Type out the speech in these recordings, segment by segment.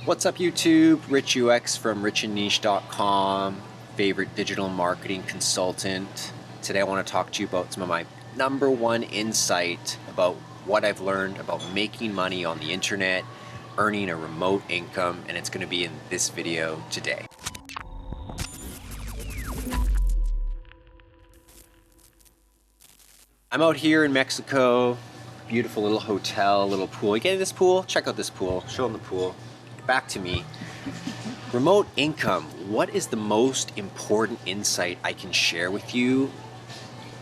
What's up YouTube? Rich UX from Rich+Niche.com, favorite digital marketing consultant. Today I want to talk to you about some of my number one insight about what I've learned about making money on the internet, earning a remote income, and it's going to be in this video today. I'm out here in Mexico, beautiful little hotel, little pool. You get this pool? Check out this pool. Show them the pool. Back to me. Remote income. What is the most important insight I can share with you?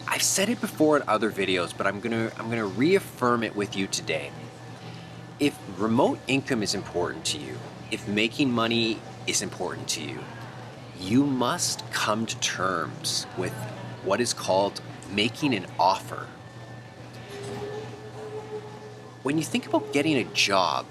I've said it before in other videos, but I'm gonna reaffirm it with you today. If remote income is important to you, if making money is important to you, you must come to terms with what is called making an offer. When you think about getting a job,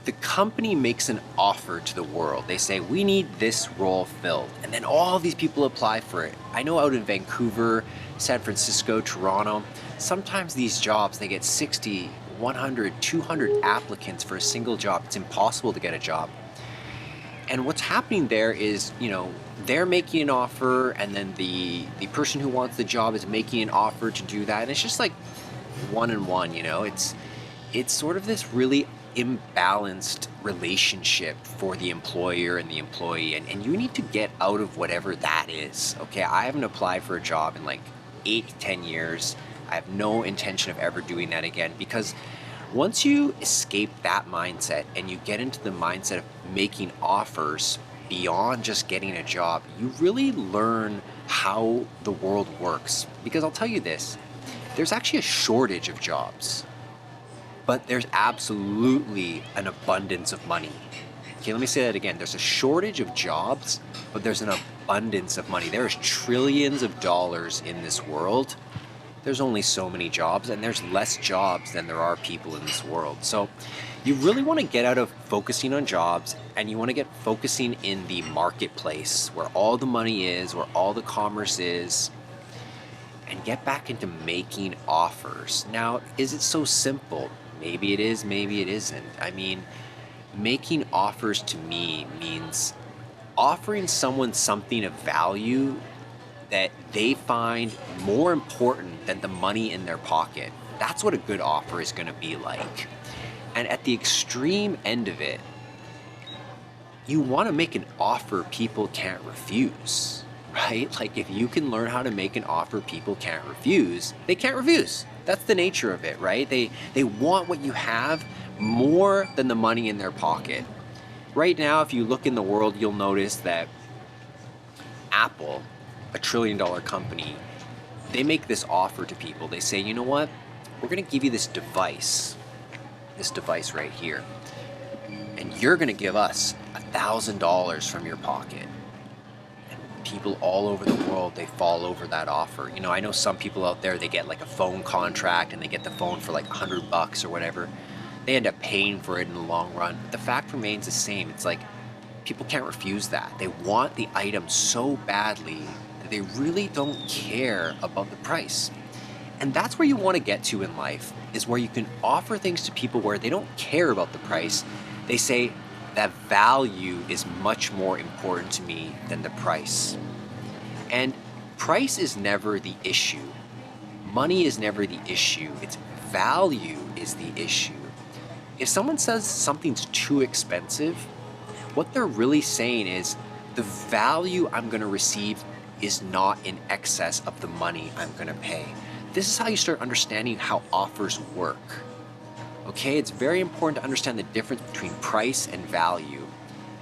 the company makes an offer to the world. They say, we need this role filled. And then all these people apply for it. I know out in Vancouver, San Francisco, Toronto, sometimes these jobs, they get 60, 100, 200 applicants for a single job. It's impossible to get a job. And what's happening there is, they're making an offer, and then the person who wants the job is making an offer to do that. And it's just like one and one, It's sort of this really imbalanced relationship for the employer and the employee, and you need to get out of whatever that is. Okay, I haven't applied for a job in like 8 to 10 years. I have no intention of ever doing that again, because once you escape that mindset and you get into the mindset of making offers beyond just getting a job, you really learn how the world works. Because I'll tell you this, there's actually a shortage of jobs, but there's absolutely an abundance of money. Okay, let me say that again. There's a shortage of jobs, but there's an abundance of money. There's trillions of dollars in this world. There's only so many jobs, and there's less jobs than there are people in this world. So you really want to get out of focusing on jobs, and you want to get focusing in the marketplace where all the money is, where all the commerce is, and get back into making offers. Now, is it so simple? Maybe it is, maybe it isn't. I mean, making offers to me means offering someone something of value that they find more important than the money in their pocket. That's what a good offer is going to be like. And at the extreme end of it, you want to make an offer people can't refuse, right? Like, if you can learn how to make an offer people can't refuse, they can't refuse. That's the nature of it, right? They want what you have more than the money in their pocket. Right now, if you look in the world, you'll notice that Apple, a $1 trillion company, they make this offer to people. They say, you know what? We're going to give you this device right here, and you're going to give us $1,000 from your pocket. People all over the world, they fall over that offer. I know some people out there, they get like a phone contract and they get the phone for like $100 or whatever. They end up paying for it in the long run. But the fact remains the same. It's like people can't refuse that. They want the item so badly that they really don't care about the price. And that's where you want to get to in life, is where you can offer things to people where they don't care about the price. They say, that value is much more important to me than the price. And price is never the issue. Money is never the issue. It's value is the issue. If someone says something's too expensive, what they're really saying is the value I'm going to receive is not in excess of the money I'm going to pay. This is how you start understanding how offers work. Okay, it's very important to understand the difference between price and value.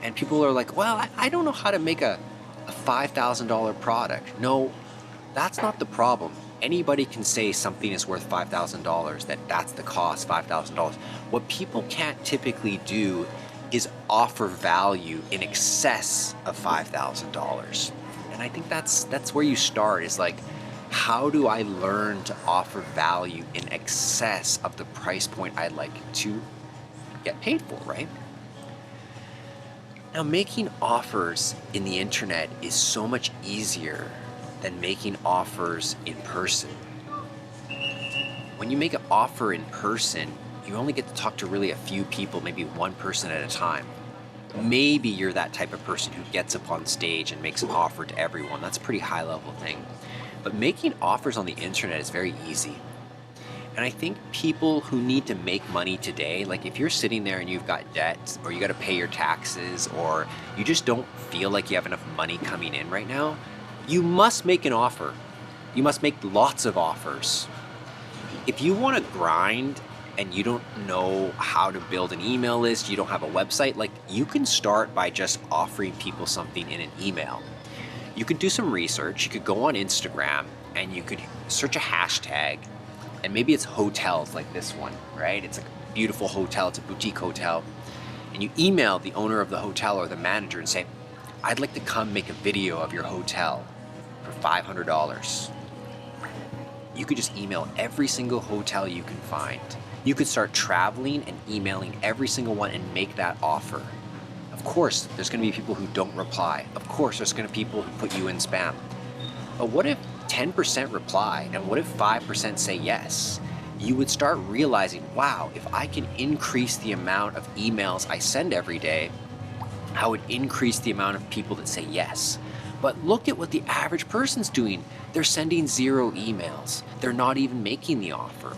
And people are like, well, I don't know how to make a $5,000 product. No, that's not the problem. Anybody can say something is worth $5,000, that's the cost, $5,000. What people can't typically do is offer value in excess of $5,000. And I think that's where you start, is like, how do I learn to offer value in excess of the price point I'd like to get paid for, right? Now, making offers in the internet is so much easier than making offers in person. When you make an offer in person, you only get to talk to really a few people, maybe one person at a time. Maybe you're that type of person who gets up on stage and makes an offer to everyone. That's a pretty high level thing. But making offers on the internet is very easy. And I think people who need to make money today, like if you're sitting there and you've got debt, or you got to pay your taxes, or you just don't feel like you have enough money coming in right now, you must make an offer. You must make lots of offers. If you want to grind and you don't know how to build an email list, you don't have a website, like you can start by just offering people something in an email. You could do some research. You could go on Instagram and you could search a hashtag, and maybe it's hotels like this one, right? It's like a beautiful hotel, it's a boutique hotel. And you email the owner of the hotel or the manager and say, I'd like to come make a video of your hotel for $500. You could just email every single hotel you can find. You could start traveling and emailing every single one and make that offer. Of course, there's going to be people who don't reply. Of course, there's going to be people who put you in spam. But what if 10% reply and what if 5% say yes? You would start realizing, wow, if I can increase the amount of emails I send every day, I would increase the amount of people that say yes. But look at what the average person's doing. They're sending 0 emails. They're not even making the offer.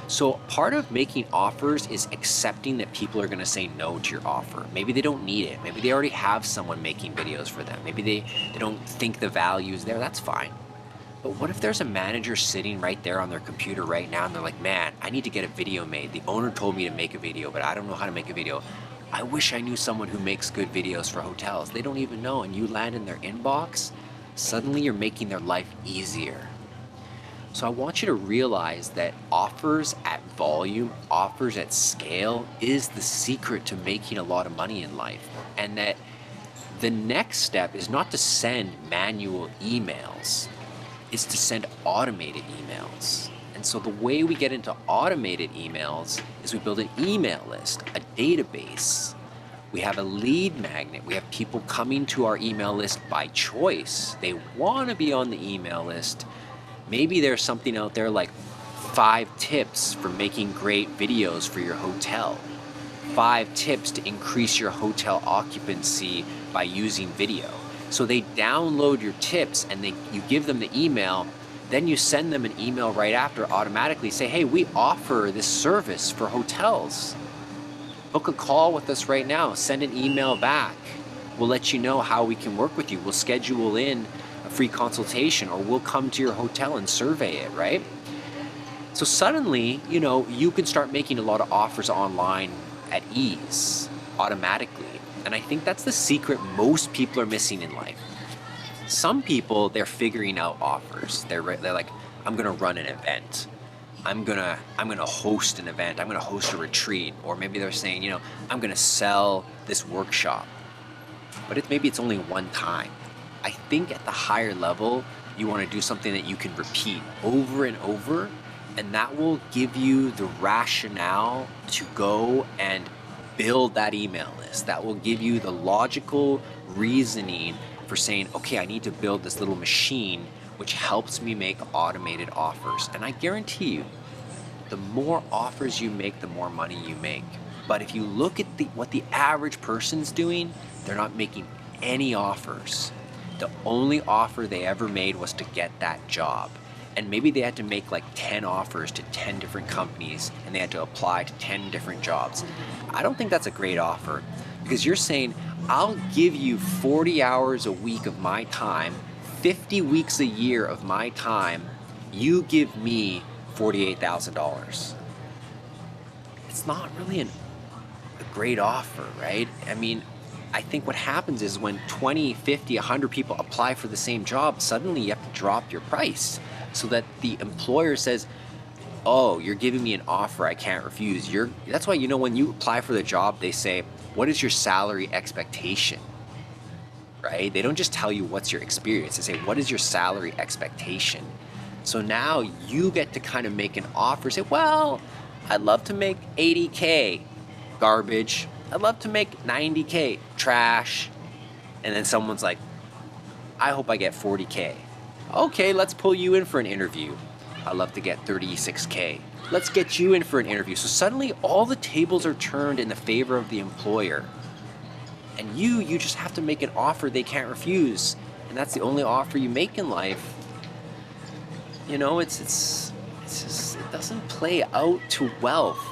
So part of making offers is accepting that people are going to say no to your offer. Maybe they don't need it. Maybe they already have someone making videos for them. Maybe they don't think the value is there. That's fine. But what if there's a manager sitting right there on their computer right now and they're like, man, I need to get a video made. The owner told me to make a video, but I don't know how to make a video. I wish I knew someone who makes good videos for hotels. They don't even know, and you land in their inbox, suddenly you're making their life easier. So I want you to realize that offers at volume, offers at scale is the secret to making a lot of money in life. And that the next step is not to send manual emails, it's to send automated emails. And so the way we get into automated emails is we build an email list, a database. We have a lead magnet. We have people coming to our email list by choice. They want to be on the email list. Maybe there's something out there like 5 tips for making great videos for your hotel. 5 tips to increase your hotel occupancy by using video. So they download your tips and you give them the email. Then you send them an email right after automatically. Say, hey, we offer this service for hotels. Book a call with us right now. Send an email back. We'll let you know how we can work with you. We'll schedule in a free consultation, or we'll come to your hotel and survey it, right? So suddenly, you can start making a lot of offers online at ease, automatically. And I think that's the secret most people are missing in life. Some people, they're figuring out offers. They're like, I'm gonna run an event. I'm gonna host an event. I'm gonna host a retreat. Or maybe they're saying, I'm gonna sell this workshop. But maybe it's only one time. I think at the higher level, you wanna do something that you can repeat over and over, and that will give you the rationale to go and build that email list. That will give you the logical reasoning for saying, okay, I need to build this little machine which helps me make automated offers. And I guarantee you, the more offers you make, the more money you make. But if you look at what the average person's doing, they're not making any offers. The only offer they ever made was to get that job. And maybe they had to make like 10 offers to 10 different companies, and they had to apply to 10 different jobs. I don't think that's a great offer, because you're saying, I'll give you 40 hours a week of my time, 50 weeks a year of my time. You give me $48,000. It's not really a great offer, right? I mean, I think what happens is when 20, 50, 100 people apply for the same job, suddenly you have to drop your price so that the employer says, oh, you're giving me an offer I can't refuse. That's why, when you apply for the job, they say, what is your salary expectation? Right? They don't just tell you what's your experience. They say, what is your salary expectation? So now you get to kind of make an offer. Say, well, I'd love to make 80K, garbage. I'd love to make 90K, trash. And then someone's like, I hope I get 40K. Okay, let's pull you in for an interview. I'd love to get 36K. Let's get you in for an interview. So suddenly all the tables are turned in the favor of the employer. And And you just have to make an offer they can't refuse. And that's the only offer you make in life. You know, it's just, it doesn't play out to wealth.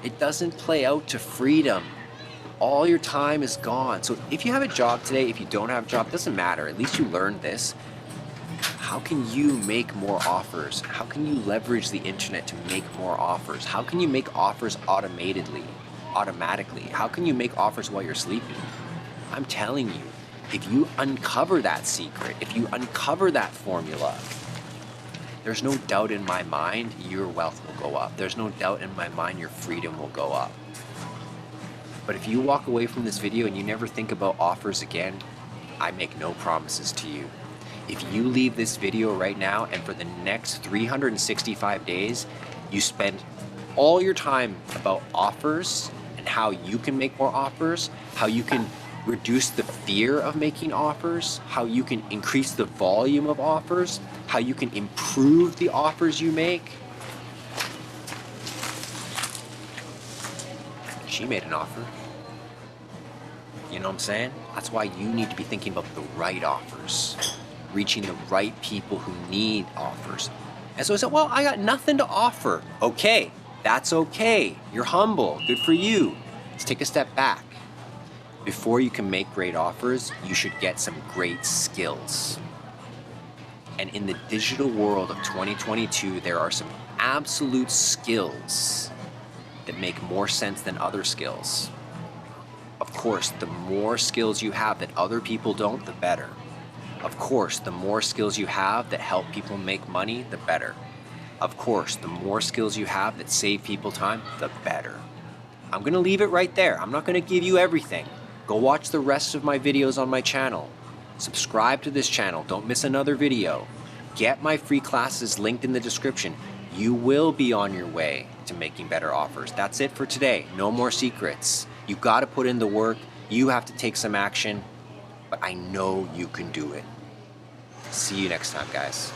It doesn't play out to freedom. All your time is gone. So if you have a job today, if you don't have a job, it doesn't matter. At least you learned this. How can you make more offers? How can you leverage the internet to make more offers? How can you make offers automatically? How can you make offers while you're sleeping? I'm telling you, if you uncover that secret, if you uncover that formula, there's no doubt in my mind your wealth will go up. There's no doubt in my mind your freedom will go up. But if you walk away from this video and you never think about offers again, I make no promises to you. If you leave this video right now and for the next 365 days, you spend all your time about offers and how you can make more offers, how you can reduce the fear of making offers, how you can increase the volume of offers, how you can improve the offers you make. She made an offer. You know what I'm saying? That's why you need to be thinking about the right offers, reaching the right people who need offers. And so I said, well, I got nothing to offer. Okay, that's okay. You're humble. Good for you. Let's take a step back. Before you can make great offers, you should get some great skills. And in the digital world of 2022, there are some absolute skills that make more sense than other skills. Of course, the more skills you have that other people don't, the better. Of course, the more skills you have that help people make money, the better. Of course, the more skills you have that save people time, the better. I'm gonna leave it right there. I'm not gonna give you everything. Go watch the rest of my videos on my channel. Subscribe to this channel. Don't miss another video. Get my free classes linked in the description. You will be on your way to making better offers. That's it for today. No more secrets. You gotta put in the work. You have to take some action. But I know you can do it. See you next time, guys.